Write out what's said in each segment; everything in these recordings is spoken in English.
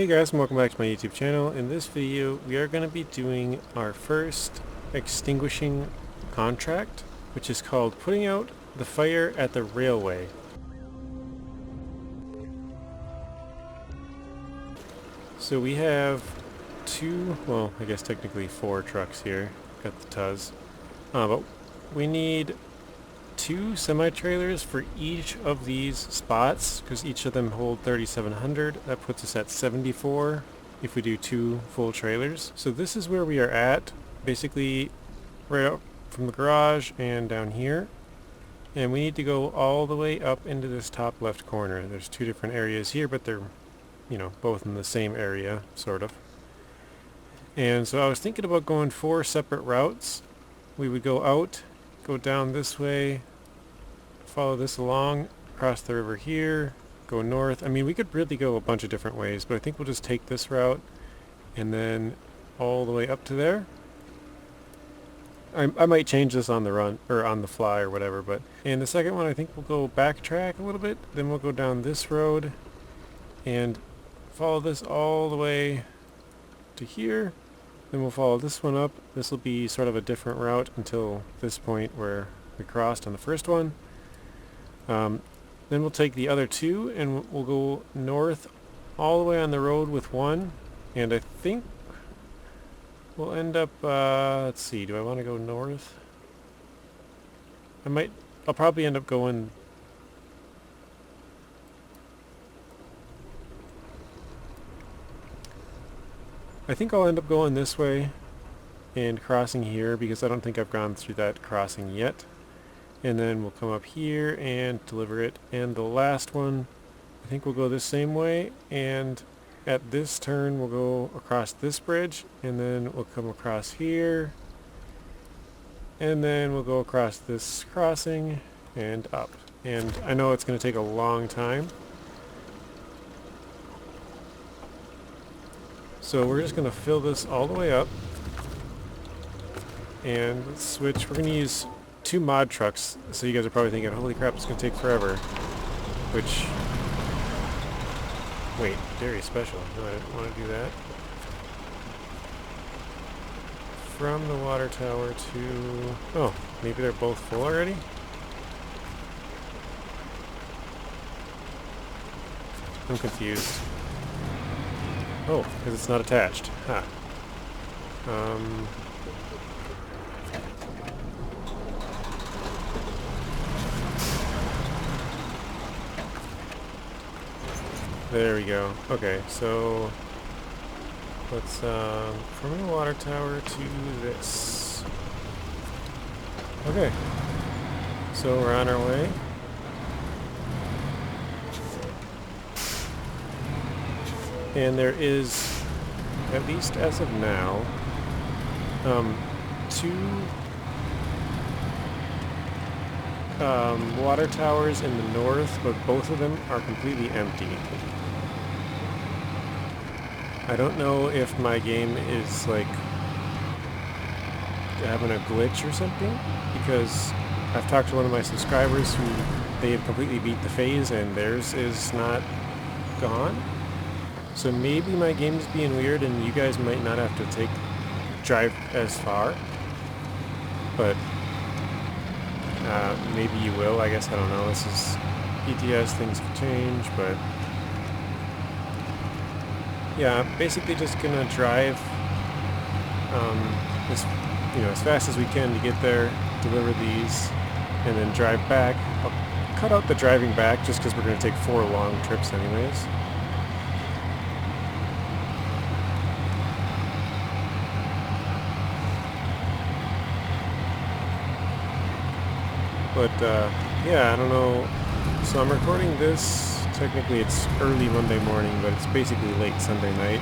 Hey guys, and welcome back to my YouTube channel. In this video, we are going to be doing our first extinguishing contract, which is called Putting Out the Fire at the Railway. So we have two, well, I guess technically four trucks here. Got the Tuz. But we need two semi-trailers for each of these spots, because each of them hold 3,700. That puts us at 74 if we do two full trailers. So this is where we are at, basically right up from the garage and down here. And we need to go all the way up into this top left corner. There's two different areas here, but they're, both in the same area, sort of. And so I was thinking about going four separate routes. We would go out, go down this way, follow this along, across the river here, go north. I mean, we could really go a bunch of different ways, but I think we'll just take this route and then all the way up to there. I might change this on the run, or on the fly or whatever, but... And the second one, I think we'll go backtrack a little bit, then we'll go down this road and follow this all the way to here. Then we'll follow this one up. This will be sort of a different route until this point where we crossed on the first one. Then we'll take the other two and we'll go north all the way on the road with one, and I think we'll end up, let's see, do I want to go north? I'll probably end up going... I think I'll end up going this way and crossing here, because I don't think I've gone through that crossing yet. And then we'll come up here and deliver it. And the last one, I think we'll go the same way, and at this turn we'll go across this bridge, and then we'll come across here, and then we'll go across this crossing and up. And I know it's going to take a long time, so we're just going to fill this all the way up, and let's switch. We're going to use two mod trucks, so you guys are probably thinking, holy crap, it's going to take forever. Which... Wait, Derry special. No, I didn't want to do that. From the water tower to... Oh, maybe they're both full already? I'm confused. Oh, because it's not attached. Huh. There we go. Okay, so let's from the water tower to this. Okay, so we're on our way. And there is, at least as of now, two water towers in the north, but both of them are completely empty. I don't know if my game is like having a glitch or something, because I've talked to one of my subscribers who they have completely beat the phase and theirs is not gone. So maybe my game is being weird and you guys might not have to drive as far, but maybe you will. I guess I don't know. This is ETS, things can change, but yeah, I'm basically just gonna drive as fast as we can to get there, deliver these, and then drive back. I'll cut out the driving back just because we're gonna take 4 long trips anyways. But yeah, I don't know. So I'm recording this, technically it's early Monday morning, but it's basically late Sunday night.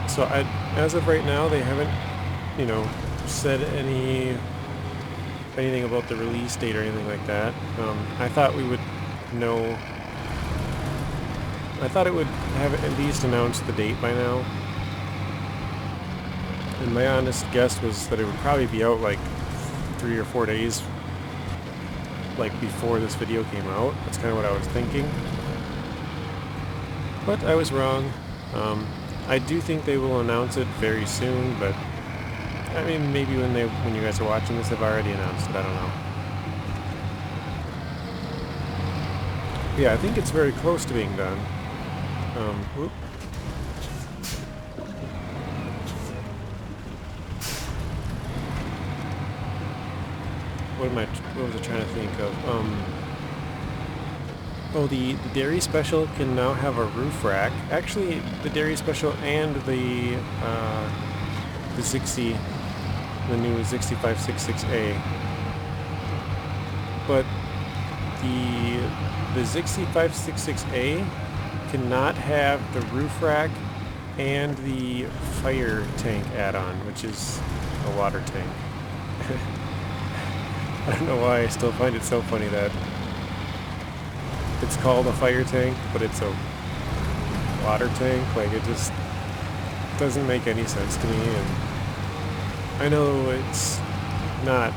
So as of right now, they haven't, said anything about the release date or anything like that. I thought we would know. I thought it would have at least announced the date by now. And my honest guess was that it would probably be out like 3 or 4 days like before this video came out. That's kind of what I was thinking. But I was wrong. I do think they will announce it very soon, but I mean, maybe when you guys are watching this, they've already announced it. I don't know. Yeah, I think it's very close to being done. Whoop. What was I trying to think of? Oh, the Derry Special can now have a roof rack. Actually, the Derry Special and the ZikZ, the new ZikZ 566A. But the ZikZ 566A cannot have the roof rack and the fire tank add-on, which is a water tank. I don't know why I still find it so funny that it's called a fire tank, but it's a water tank. Like, it just doesn't make any sense to me, and I know it's not,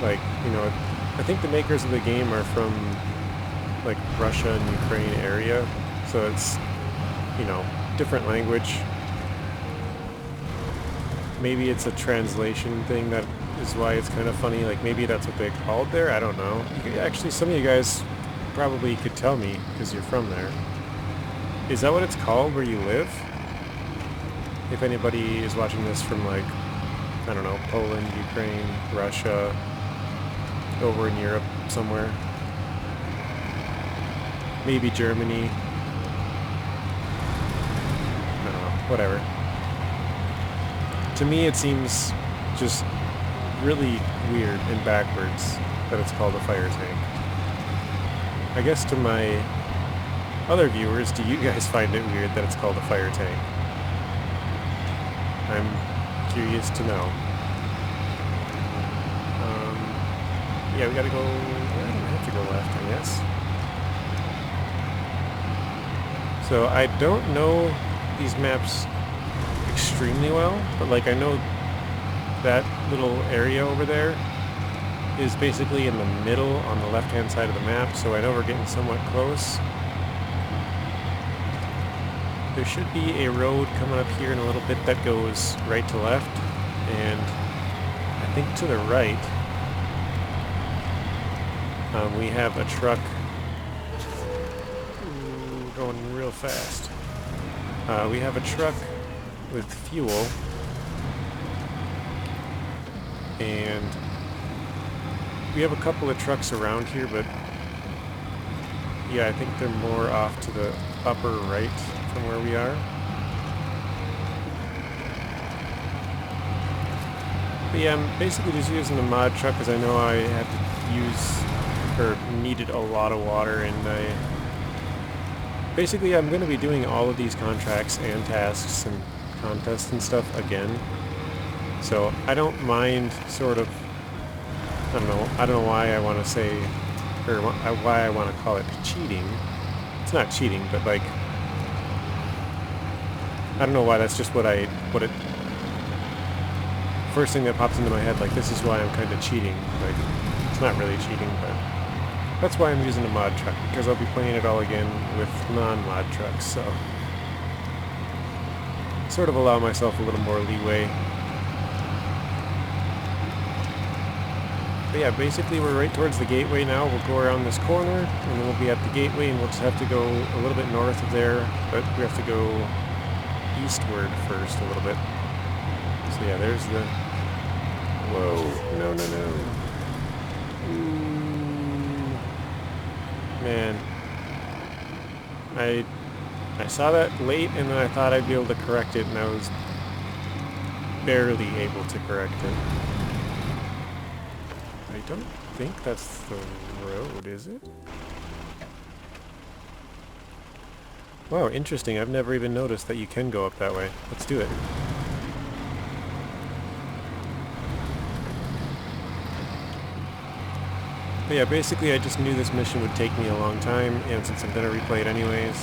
like, you know, I think the makers of the game are from, like, Russia and Ukraine area, so it's, you know, different language. Maybe it's a translation thing that is why it's kind of funny. Like, maybe that's what they called there. I don't know. Actually, some of you guys probably could tell me because you're from there. Is that what it's called where you live? If anybody is watching this from, like, I don't know, Poland, Ukraine, Russia, over in Europe somewhere. Maybe Germany. I don't know. Whatever. To me, it seems just really weird and backwards that it's called a fire tank. I guess to my other viewers, do you guys find it weird that it's called a fire tank? I'm curious to know. Yeah, we gotta go... I don't have to go left, I guess. So I don't know these maps extremely well, but like I know that little area over there is basically in the middle on the left-hand side of the map, so I know we're getting somewhat close. There should be a road coming up here in a little bit that goes right to left, and I think to the right we have a truck going real fast. We have a truck with fuel, and we have a couple of trucks around here, but yeah, I think they're more off to the upper right from where we are. But yeah, I'm basically just using the mod truck because I know I had to use, or needed a lot of water, and basically I'm going to be doing all of these contracts and tasks and contests and stuff again. So I don't mind sort of, I don't know why I want to say, or why I want to call it cheating. It's not cheating, but like, I don't know why that's just what it, first thing that pops into my head, like this is why I'm kind of cheating. Like, it's not really cheating, but that's why I'm using a mod truck, because I'll be playing it all again with non-mod trucks, so sort of allow myself a little more leeway. But yeah, basically we're right towards the gateway now. We'll go around this corner, and then we'll be at the gateway, and we'll just have to go a little bit north of there, but we have to go eastward first a little bit. So yeah, there's the... Whoa. No, no, no. Ooh. Man. I saw that late, and then I thought I'd be able to correct it, and I was barely able to correct it. I don't think that's the road, is it? Wow, interesting. I've never even noticed that you can go up that way. Let's do it. But yeah, basically I just knew this mission would take me a long time, and since I'm going to replay it anyways,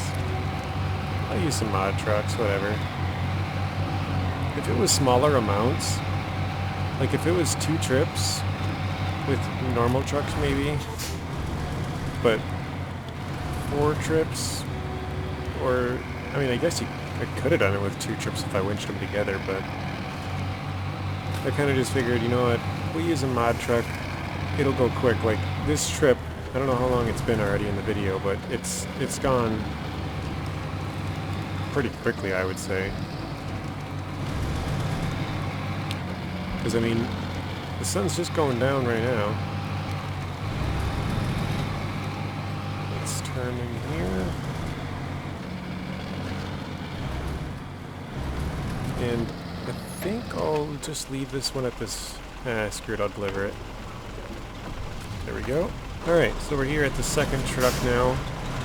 I'll use some mod trucks, whatever. If it was smaller amounts, like if it was 2 trips, with normal trucks maybe, but 4 trips, or I mean I guess I could have done it with 2 trips if I winched them together, but I kind of just figured, you know what, we'll use a mod truck, it'll go quick. Like this trip, I don't know how long it's been already in the video, but it's gone pretty quickly, I would say. Because I mean, the sun's just going down right now. Let's turn in here. And I think I'll just leave this one at this... screw it, I'll deliver it. There we go. Alright, so we're here at the second truck now,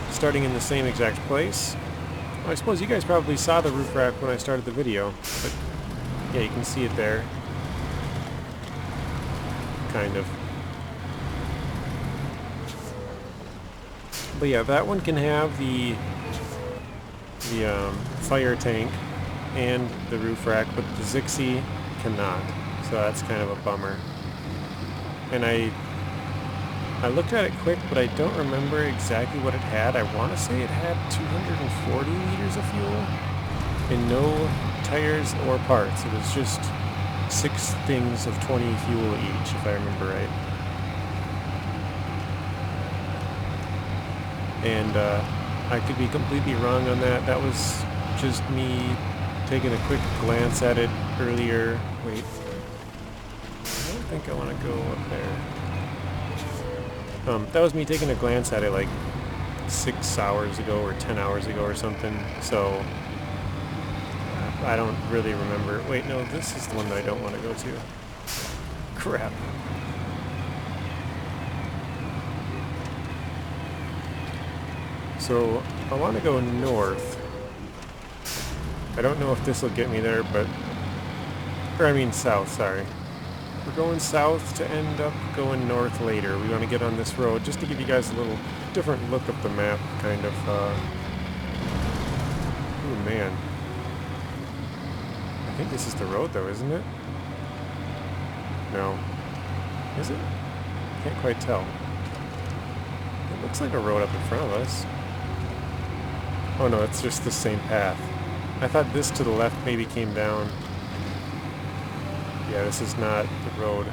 starting in the same exact place. Well, I suppose you guys probably saw the roof rack when I started the video, but yeah, you can see it there. Kind of. But yeah, that one can have the fire tank and the roof rack, but the ZikZ cannot. So that's kind of a bummer. And I looked at it quick, but I don't remember exactly what it had. I want to say it had 240 liters of fuel and no tires or parts. It was just 6 things of 20 fuel each, if I remember right. And I could be completely wrong on that. That was just me taking a quick glance at it earlier. Wait. I don't think I want to go up there. That was me taking a glance at it like 6 hours ago or 10 hours ago or something, so I don't really remember. Wait, no, this is the one that I don't want to go to. Crap. So, I want to go north. I don't know if this will get me there, but... Or I mean south, sorry. We're going south to end up going north later. We want to get on this road just to give you guys a little different look of the map, kind of. Oh man. I think this is the road though, isn't it? No. Is it? Can't quite tell. It looks like a road up in front of us. Oh no, it's just the same path. I thought this to the left maybe came down. Yeah, this is not the road.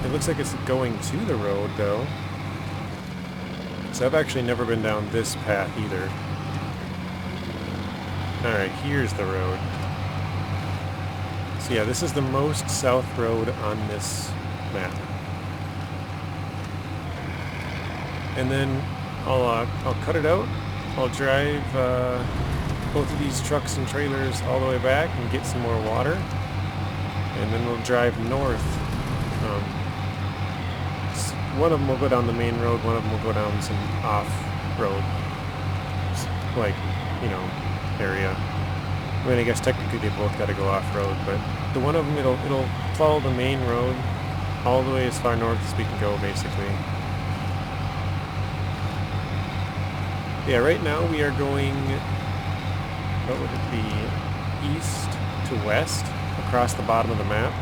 It looks like it's going to the road, though. So I've actually never been down this path either. Alright, here's the road. So yeah, this is the most south road on this map. And then I'll cut it out. I'll drive both of these trucks and trailers all the way back and get some more water. And then we'll drive north. One of them will go down the main road, one of them will go down some off-road, like, you know, area. I mean, I guess technically they both got to go off-road, but the one of them, it'll follow the main road all the way as far north as we can go, basically. Yeah, right now we are going, what would it be, east to west across the bottom of the map.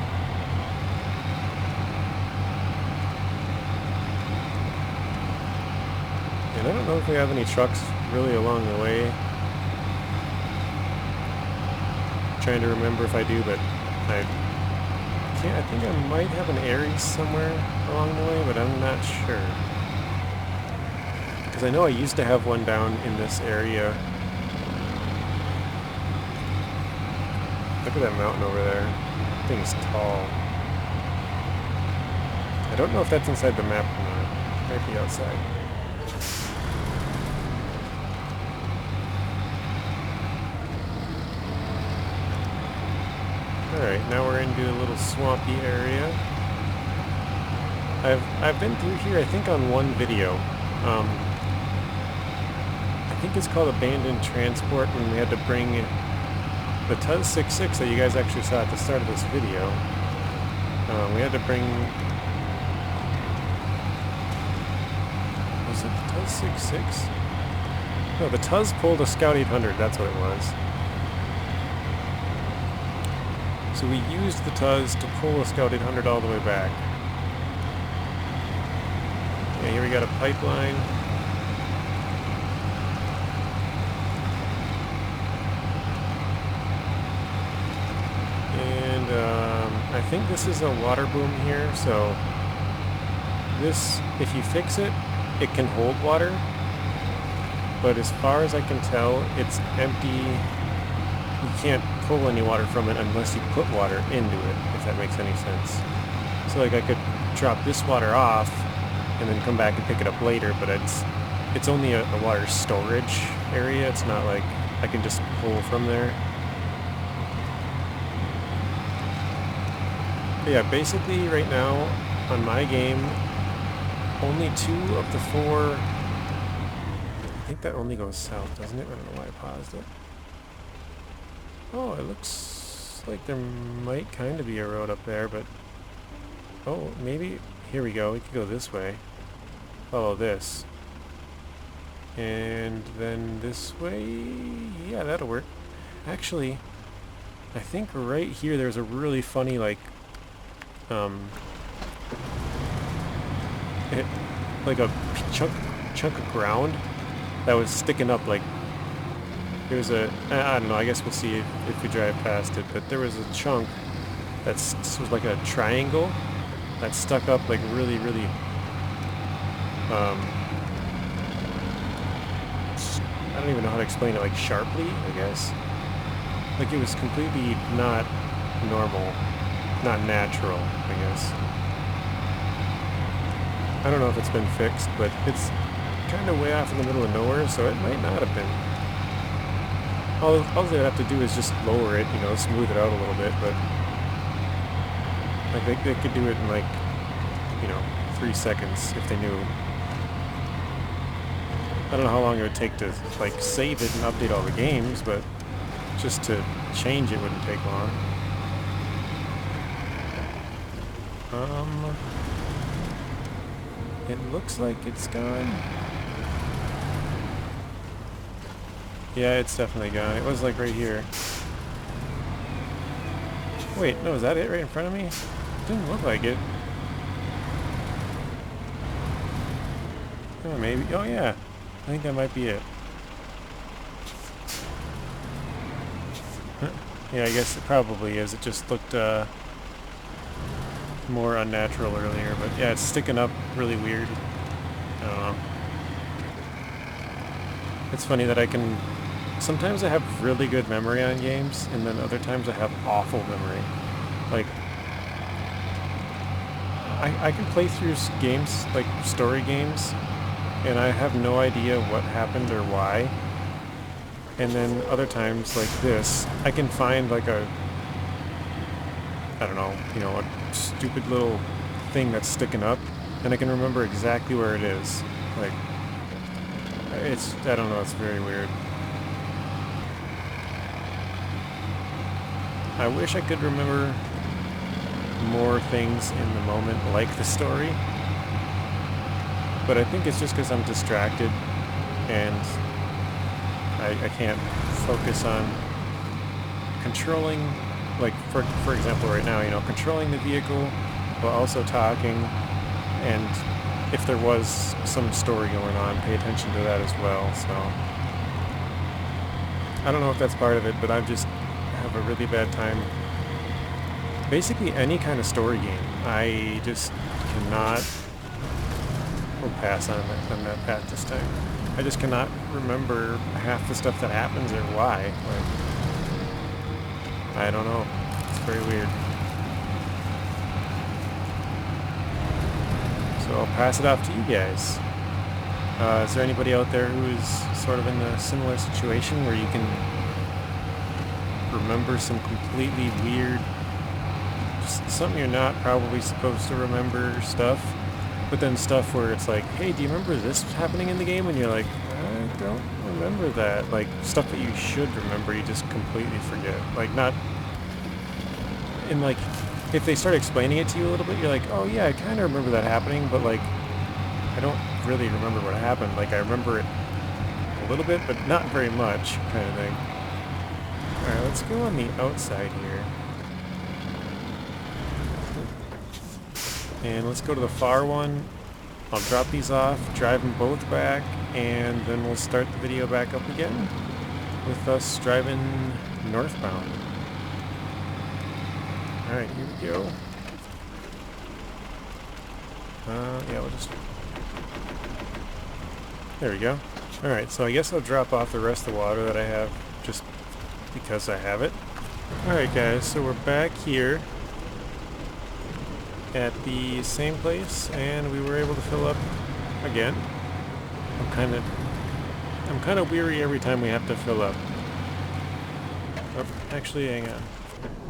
And I don't know if we have any trucks really along the way. I'm trying to remember if I do, but I can't. I think I might have an Aries somewhere along the way, but I'm not sure. Because I know I used to have one down in this area. Look at that mountain over there. That thing's tall. I don't know if that's inside the map or not. It might be outside. Alright, now we're into a little swampy area. I've been through here, I think, on one video. I think it's called Abandoned Transport, when we had to bring the Tuz 66 that you guys actually saw at the start of this video. We had to bring... Was it the Tuz 66? No, the Tuz pulled a Scout 800, that's what it was. So we used the Tuz to pull a Scout 800 all the way back. Okay, here we got a pipeline. And I think this is a water boom here, so this, if you fix it, it can hold water. But as far as I can tell, it's empty. You can't pull any water from it unless you put water into it, if that makes any sense. So like I could drop this water off and then come back and pick it up later, but it's only a water storage area. It's not like I can just pull from there. But yeah, basically right now on my game, only 2 of the 4. I think that only goes south, doesn't it? I don't know why I paused it. Oh, it looks like there might kind of be a road up there, but... Oh, maybe... Here we go. We could go this way. Follow this. And then this way... Yeah, that'll work. Actually, I think right here there's a really funny, like... like a chunk of ground that was sticking up, like... There was a... I don't know, I guess we'll see if we drive past it, but there was a chunk that's was like a triangle that stuck up, like, really, really... I don't even know how to explain it, like, sharply, I guess? Like, it was completely not normal, not natural, I guess. I don't know if it's been fixed, but it's kind of way off in the middle of nowhere, so it might not have been. All they'd have to do is just lower it, you know, smooth it out a little bit, but like they could do it in, like, you know, 3 seconds if they knew. I don't know how long it would take to, like, save it and update all the games, but just to change it wouldn't take long. It looks like it's gone. Yeah, it's definitely gone. It was, like, right here. Wait, no, is that it right in front of me? Didn't look like it. Oh, maybe. Oh, yeah. I think that might be it. Yeah, I guess it probably is. It just looked more unnatural earlier, but yeah, it's sticking up really weird. I don't know. It's funny that I can... Sometimes I have really good memory on games, and then other times I have awful memory. Like, I can play through games, like story games, and I have no idea what happened or why. And then other times, like this, I can find, like, a... I don't know, you know, a stupid little thing that's sticking up, and I can remember exactly where it is. Like, it's... I don't know, it's very weird. I wish I could remember more things in the moment, like the story. But I think it's just because I'm distracted and I can't focus on controlling, like, for example right now, you know, controlling the vehicle while also talking, and if there was some story going on, pay attention to that as well. So I don't know if that's part of it, but I just have a really bad time. Basically any kind of story game, I just cannot... We'll pass on that path this time. I just cannot remember half the stuff that happens or why. Like, I don't know. It's very weird. So I'll pass it off to you guys. Is there anybody out there who is sort of in a similar situation where you can remember some completely weird, something you're not probably supposed to remember stuff, but then stuff where it's like, hey, do you remember this happening in the game? And you're like, I don't remember that. Like, stuff that you should remember, you just completely forget. Like, not... And, like, if they start explaining it to you a little bit, you're like, oh, yeah, I kind of remember that happening, but, like, I don't really remember what happened. Like, I remember it a little bit, but not very much, kind of thing. Alright, let's go on the outside here. And let's go to the far one. I'll drop these off, drive them both back, and then we'll start the video back up again with us driving northbound. Alright, here we go. Yeah, we'll just... There we go. Alright, so I guess I'll drop off the rest of the water that I have just because I have it. Alright guys, so we're back here at the same place, and we were able to fill up again. I'm kind of weary every time we have to fill up. Oh, actually, hang on.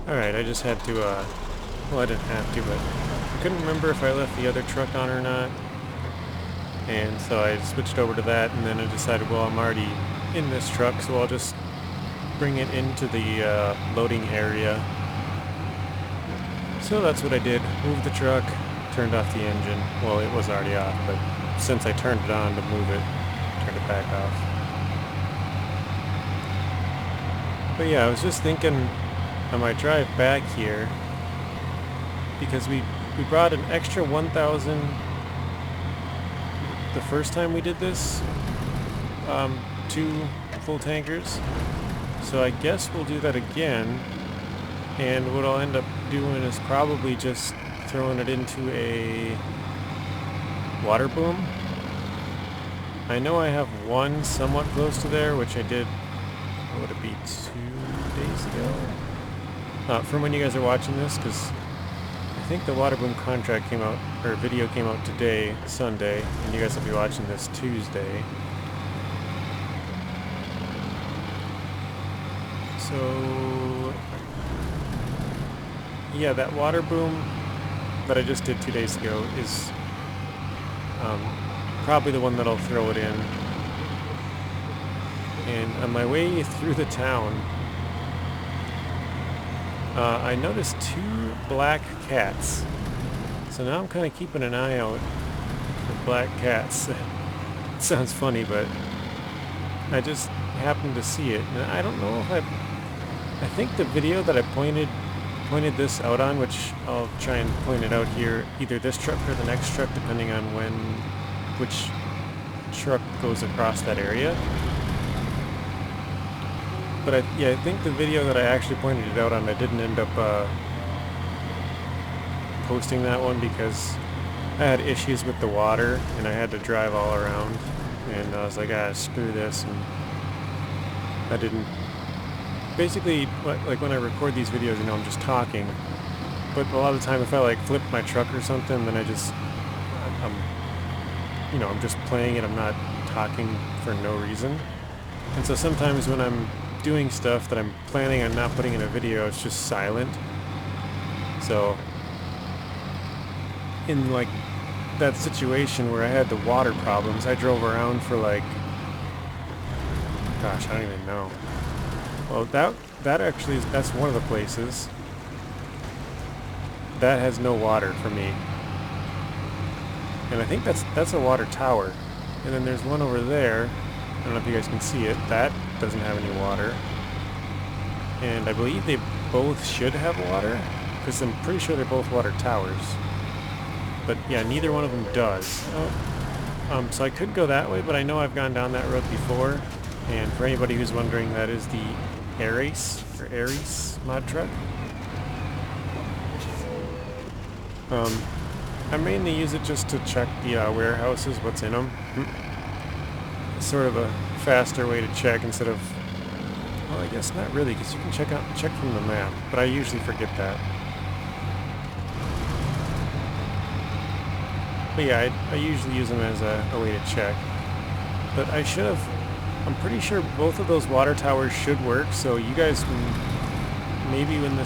Alright, I just had to, well, I didn't have to, but I couldn't remember if I left the other truck on or not. And so I switched over to that, and then I decided, well, I'm already in this truck, so I'll just bring it into the loading area. So that's what I did. Moved the truck, turned off the engine. Well, it was already off, but since I turned it on to move it, turned it back off. But yeah, I was just thinking I might drive back here because we brought an extra 1,000 the first time we did this, 2 full tankers. So I guess we'll do that again, and what I'll end up doing is probably just throwing it into a water boom. I know I have one somewhat close to there, which I did, what would it be, 2 days ago? From when you guys are watching this, because I think the water boom contract came out, or video came out today, Sunday, and you guys will be watching this Tuesday. So, yeah, that water boom that I just did 2 days ago is probably the one that'll throw it in. And on my way through the town, I noticed 2 black cats. So now I'm kind of keeping an eye out for black cats. It sounds funny, but I just happened to see it. And I don't know if I think the video that I pointed this out on, which I'll try and point it out here, either this truck or the next truck, depending on which truck goes across that area. But I think the video that I actually pointed it out on, I didn't end up posting that one because I had issues with the water and I had to drive all around, and I was like, screw this, and I didn't. Basically, like when I record these videos, you know, I'm just talking, but a lot of the time if I like flip my truck or something, then I'm just playing it, I'm not talking for no reason. And so sometimes when I'm doing stuff that I'm planning on not putting in a video, it's just silent. So in like that situation where I had the water problems, I drove around for like, gosh, I don't even know. Well, that actually that's one of the places that has no water for me. And I think that's a water tower. And then there's one over there, I don't know if you guys can see it, that doesn't have any water. And I believe they both should have water, because I'm pretty sure they're both water towers. But yeah, neither one of them does. So I could go that way, but I know I've gone down that road before. And for anybody who's wondering, that is the Ares mod truck. I mainly use it just to check the warehouses, what's in them. It's sort of a faster way to check instead of, well, I guess not really, because you can check from the map, but I usually forget that. But yeah, I usually use them as a way to check. But I'm pretty sure both of those water towers should work, so you guys, maybe when the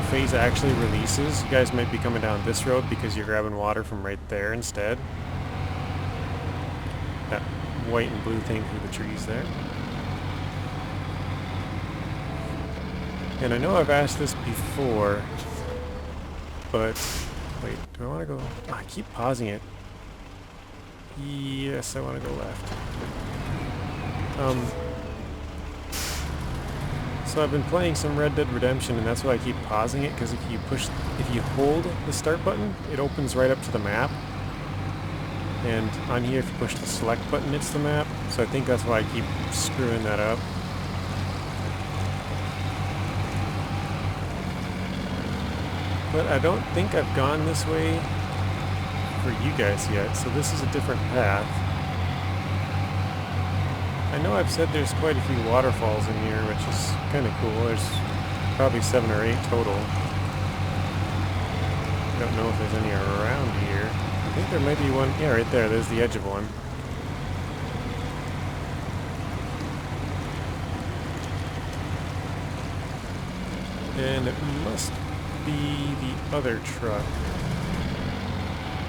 phase actually releases, you guys might be coming down this road because you're grabbing water from right there instead. That white and blue thing through the trees there. And I know I've asked this before, but wait, do I want to go? Oh, I keep pausing it. Yes, I want to go left. So I've been playing some Red Dead Redemption, and that's why I keep pausing it, because if you hold the start button, it opens right up to the map. And on here, if you push the select button, it's the map. So I think that's why I keep screwing that up. But I don't think I've gone this way for you guys yet, so this is a different path. I know I've said there's quite a few waterfalls in here, which is kind of cool. There's probably 7 or 8 total. I don't know if there's any around here. I think there might be one. Yeah, right there. There's the edge of one. And it must be the other truck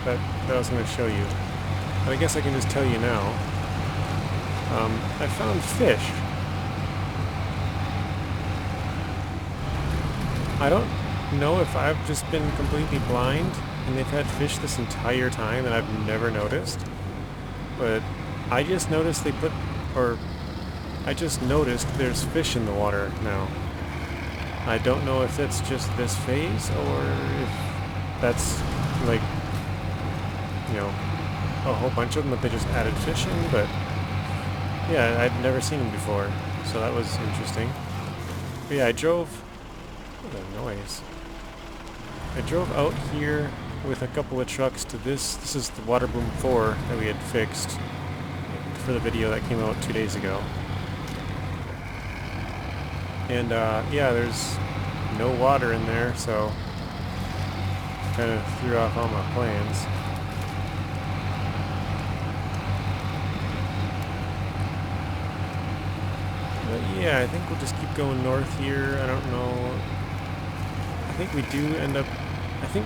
that I was going to show you. But I guess I can just tell you now. I found fish. I don't know if I've just been completely blind and they've had fish this entire time and I've never noticed. But I just noticed I just noticed there's fish in the water now. I don't know if that's just this phase or if that's like, you know, a whole bunch of them that they just added fish in, but yeah, I'd never seen them before, so that was interesting. But yeah, I drove... What a noise. I drove out here with a couple of trucks to this. This is the water boom 4 that we had fixed for the video that came out 2 days ago. And yeah, there's no water in there, so kind of threw off all my plans. But yeah, I think we'll just keep going north here. I don't know. I think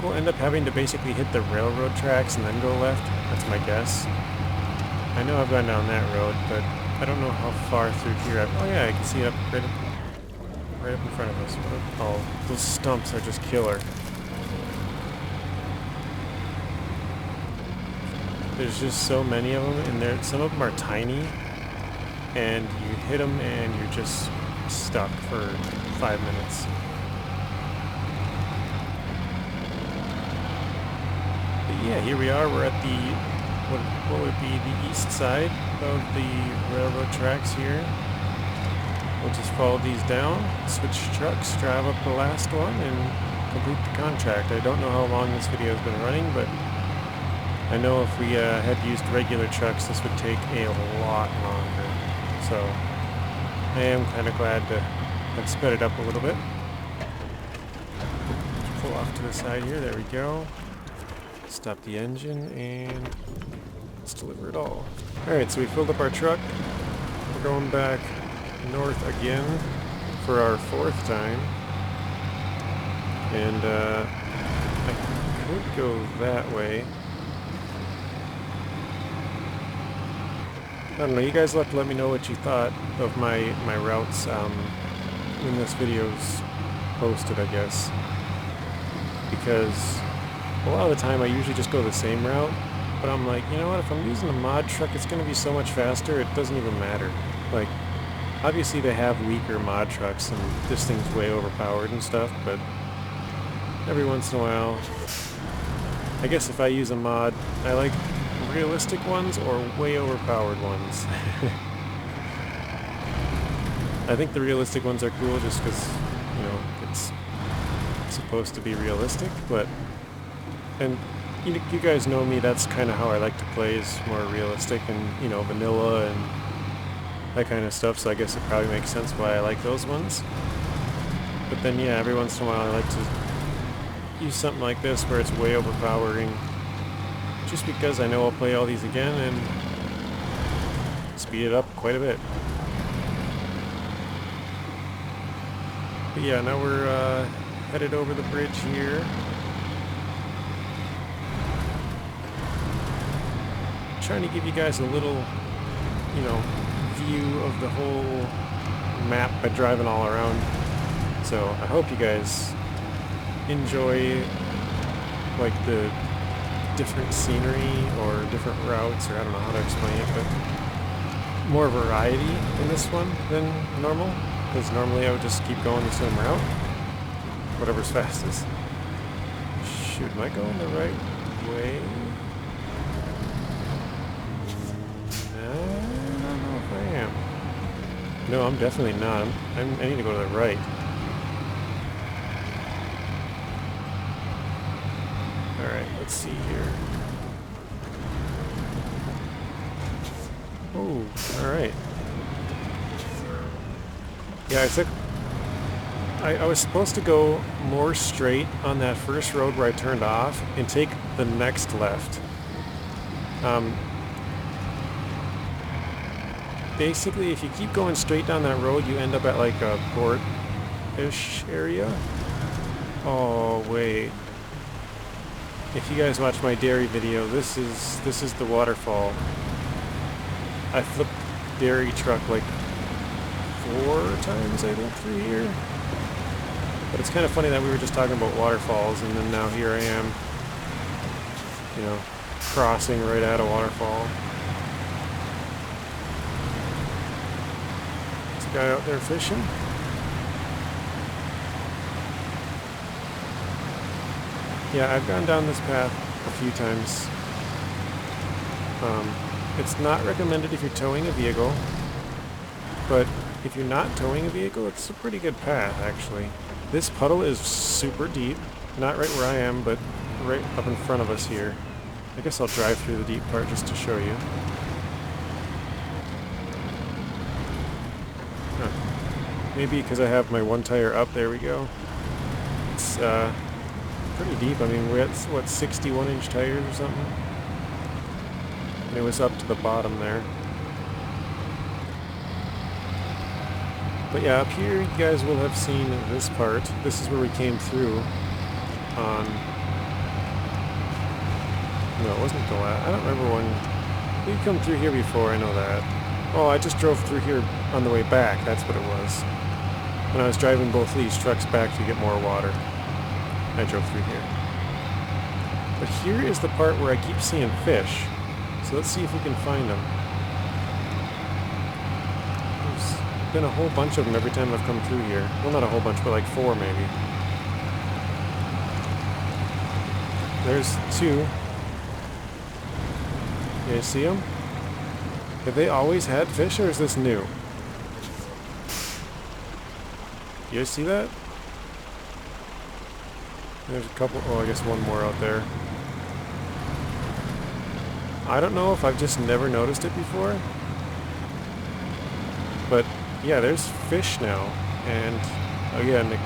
we'll end up having to basically hit the railroad tracks and then go left. That's my guess. I know I've gone down that road, but I don't know how far through here oh yeah, I can see it up right up in front of us. Oh, those stumps are just killer. There's just so many of them, and some of them are tiny. And you hit them and you're just stuck for 5 minutes. But yeah, here we are. We're at the, what would be the east side of the railroad tracks here. We'll just follow these down, switch trucks, drive up the last one, and complete the contract. I don't know how long this video has been running, but I know if we had used regular trucks, this would take a lot longer. So I am kind of glad to have sped it up a little bit. Pull off to the side here. There we go. Stop the engine and let's deliver it all. Alright, so we filled up our truck. We're going back north again for our 4th time. And I could go that way. I don't know, you guys will have to let me know what you thought of my routes when this video's posted, I guess. Because a lot of the time I usually just go the same route, but I'm like, you know what, if I'm using a mod truck, it's going to be so much faster, it doesn't even matter. Like, obviously they have weaker mod trucks and this thing's way overpowered and stuff, but every once in a while, I guess if I use a mod, I like realistic ones or way overpowered ones. I think the realistic ones are cool just because, you know, it's supposed to be realistic, but and you guys know me, that's kind of how I like to play, is more realistic and, you know, vanilla and that kind of stuff, so I guess it probably makes sense why I like those ones. But then yeah, every once in a while I like to use something like this where it's way overpowering, just because I know I'll play all these again and speed it up quite a bit. But yeah, now we're headed over the bridge here. Trying to give you guys a little, you know, view of the whole map by driving all around. So I hope you guys enjoy like the different scenery or different routes, or I don't know how to explain it, but more variety in this one than normal, because normally I would just keep going the same route, whatever's fastest. Shoot, am I going the right way? No, I'm definitely not. I need to go to the right. Alright, let's see here. Oh, alright. Yeah, I was supposed to go more straight on that first road where I turned off and take the next left. Basically, if you keep going straight down that road, you end up at like a port-ish area. Oh, wait. If you guys watch my Derry video, this is the waterfall. I flipped Derry truck like 4 times, I think, through here. But it's kind of funny that we were just talking about waterfalls, and then now here I am, you know, crossing right at a waterfall. There's a guy out there fishing. Yeah, I've gone down this path a few times. It's not recommended if you're towing a vehicle, but if you're not towing a vehicle, it's a pretty good path, actually. This puddle is super deep. Not right where I am, but right up in front of us here. I guess I'll drive through the deep part just to show you. Huh. Maybe because I have my one tire up. There we go. It's pretty deep. I mean, we're at, what, 61-inch tires or something? And it was up to the bottom there. But yeah, up here you guys will have seen this part. This is where we came through on... No, it wasn't the last. I don't remember when... We've come through here before, I know that. Oh, I just drove through here on the way back, that's what it was. When I was driving both of these trucks back to get more water, I drove through here. But here is the part where I keep seeing fish. So let's see if we can find them. Been a whole bunch of them every time I've come through here. Well, not a whole bunch, but like 4 maybe. There's 2. You guys see them? Have they always had fish, or is this new? You guys see that? There's a couple. Oh, I guess one more out there. I don't know if I've just never noticed it before, but yeah, there's fish now, and again, it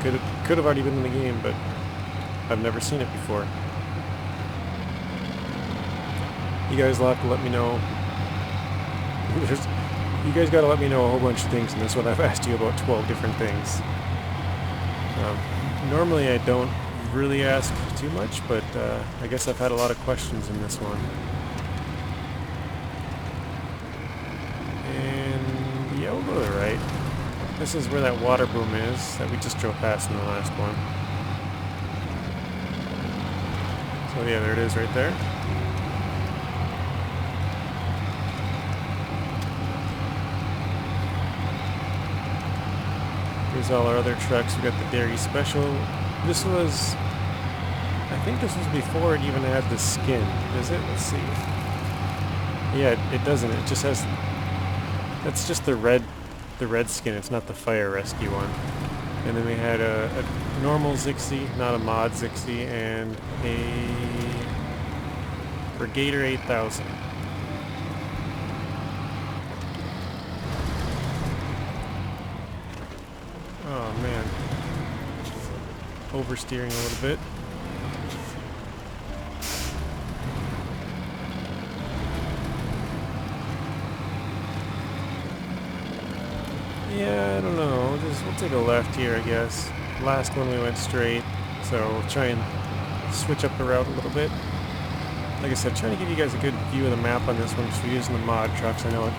could have already been in the game, but I've never seen it before. You guys will have to let me know. You guys got to let me know a whole bunch of things in this one. I've asked you about 12 different things. Normally I don't really ask too much, but I guess I've had a lot of questions in this one. And yeah, we'll go to the right. This is where that water boom is that we just drove past in the last one. So yeah, there it is right there. Here's all our other trucks. We got the Derry Special. This was, I think this was before it even had the skin. Is it? Let's see. Yeah, it doesn't. It just has, that's just the red skin. It's not the fire rescue one. And then we had a normal ZikZ, not a mod ZikZ, and a Brigader 8000. Oh man. Oversteering a little bit. Yeah, I don't know. We'll take a left here, I guess. Last one we went straight, so we'll try and switch up the route a little bit. Like I said, trying to give you guys a good view of the map on this one, because we're using the mod trucks. I know it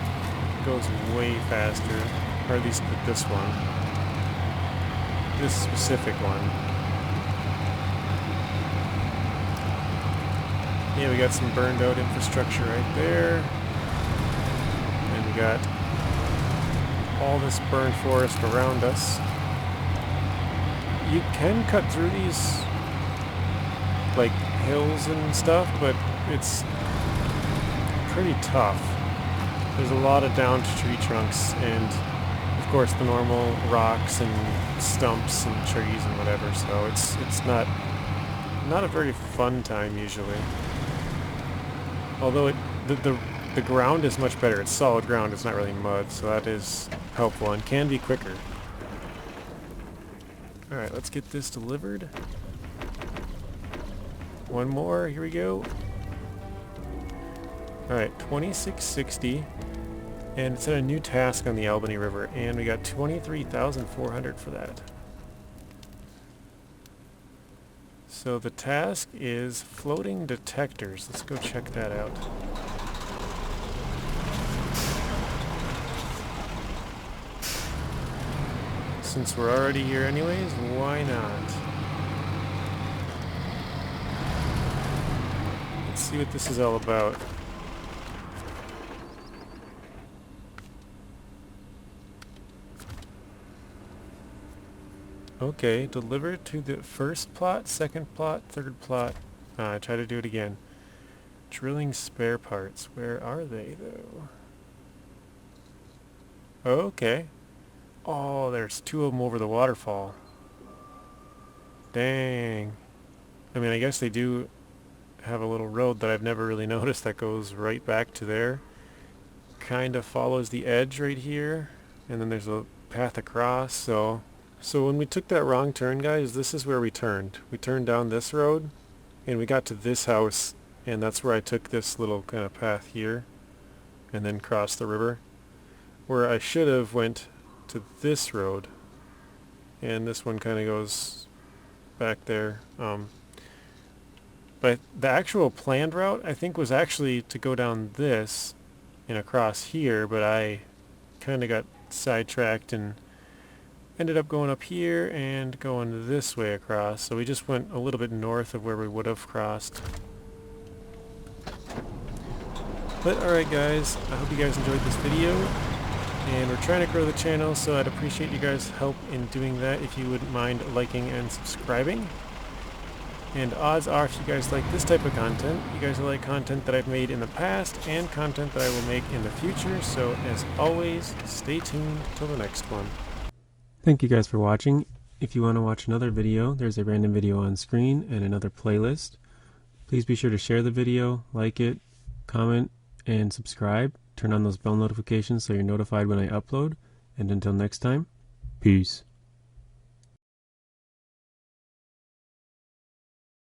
goes way faster, or at least with this one. This specific one. Yeah, we got some burned out infrastructure right there. And we got all this burned forest around us. You can cut through these like hills and stuff, but it's pretty tough. There's a lot of downed tree trunks, and of course, the normal rocks and stumps and trees and whatever. So it's not a very fun time usually. Although the ground is much better. It's solid ground. It's not really mud, so that is helpful and can be quicker. All right, let's get this delivered. One more. Here we go. All right, 2660. And it's a new task on the Albany River, and we got 23,400 for that. So the task is floating detectors. Let's go check that out. Since we're already here anyways, why not? Let's see what this is all about. Okay, deliver to the first plot, second plot, third plot. Try to do it again. Drilling spare parts. Where are they, though? Okay. Oh, there's two of them over the waterfall. Dang. I mean, I guess they do have a little road that I've never really noticed that goes right back to there. Kind of follows the edge right here. And then there's a path across, so when we took that wrong turn, guys, this is where we turned. We turned down this road, and we got to this house, and that's where I took this little kind of path here, and then crossed the river. Where I should have went to this road, and this one kind of goes back there. But the actual planned route, I think, was actually to go down this and across here, but I kind of got sidetracked and ended up going up here and going this way across. So we just went a little bit north of where we would have crossed. But alright guys, I hope you guys enjoyed this video. And we're trying to grow the channel, so I'd appreciate you guys' help in doing that if you wouldn't mind liking and subscribing. And odds are, if you guys like this type of content, you guys will like content that I've made in the past and content that I will make in the future. So as always, stay tuned till the next one. Thank you guys for watching. If you want to watch another video, there's a random video on screen and another playlist. Please be sure to share the video, like it, comment, and subscribe. Turn on those bell notifications so you're notified when I upload. And until next time, peace.